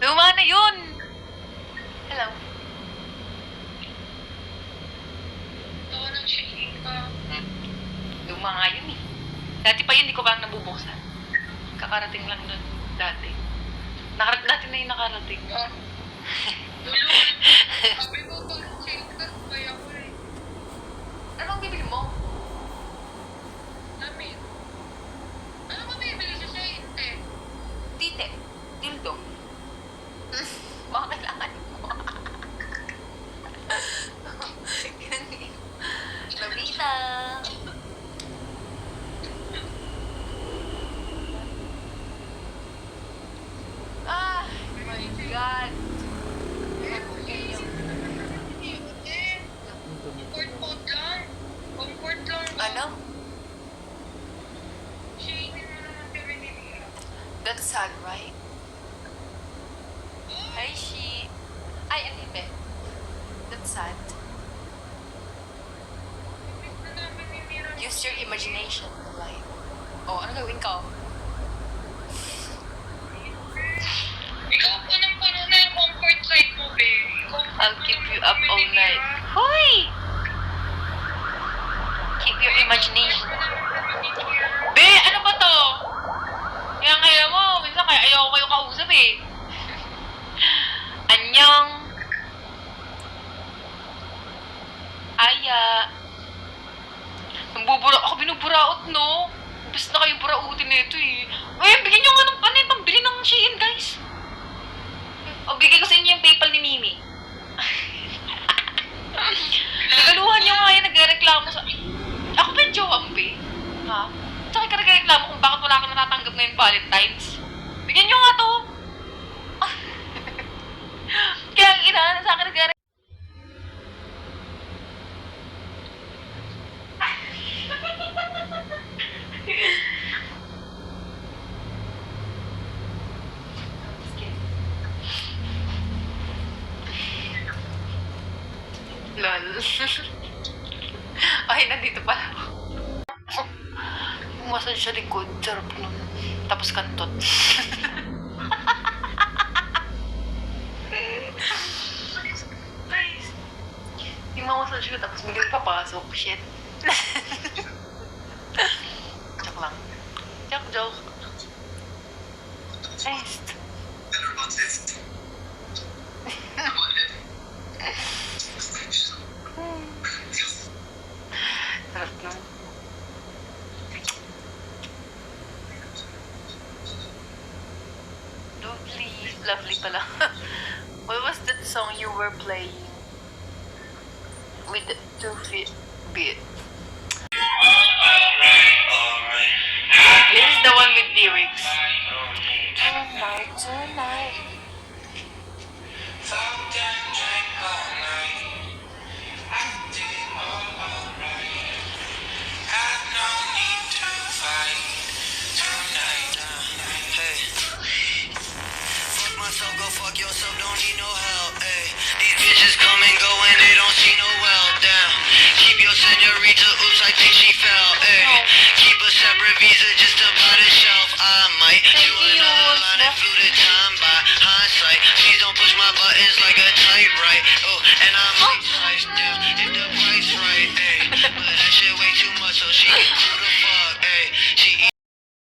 Luma na yun. Hello. Tawa ng shaking ka. Luma nga yun eh. Dati pa yun, di ko ba nabubuksan. Kakarating lang dun dati. Dati na yung nakarating. Sabi ko pag shake ka, kaya ko eh. Anong bibili mo? Namin. Ano ba bibili siya sa inte? Tite. Dildo. Baka kailangan mo. Lobita. Ah, my God. Comfort lang. Comfort lang. Ano? Shaking mo naman kami ni Mira. That's sad, right? Hi, she. Ay, ano yun, That's sad. Miss na namin ni Mira. Use your imagination, right? Oh, ano gawin ko? Ikaw po ng puno na yung comfort side mo, be. I'll keep you up all night. Hoy! Keep your imagination. Be, ano ba to? Kaya mo, minsan kaya ayaw ko kayo kausap eh. Anyong. Aya. Ako binuburaot, no? Basta na kayong burautin na ito eh. Uy, bigyan nyo nga ng ano yung pambili ng Shein, guys. O, bigay ko sa inyo yung PayPal ni Mimi. Nagaluhan nyo nga yan, nagreklamo sa... Ako ba yung jowa mo, be? Ha? Tsaka ka nagreklamo kung bakit wala ka natatanggap ngayong Valentine's. Bigyan nyo nga to. Kaya ang ina, sa akin nagreklamo. Lol. Ay, nandito pala ako. Massage sa likod. Sarap nun. Tapos kantot. Guys. Yung massage ko tapos biglang papasok. Shit. Joke lang. Joke. Nice. Sarap nun. Lovely pala. What was that song you were playing? With 2 feet beat. This is the one with lyrics. Tonight. Myself, go fuck yourself, don't need no help, ayy. These bitches come and go and they don't see no well, damn. Keep your senorita, oops, I think she fell, ayy. Keep a separate visa just to buy the shelf, I might do another line and flew the time by hindsight. Please don't push my buttons like a typewriter, oh, and I might slice down if the price right, ayy. But that shit way too much, so she can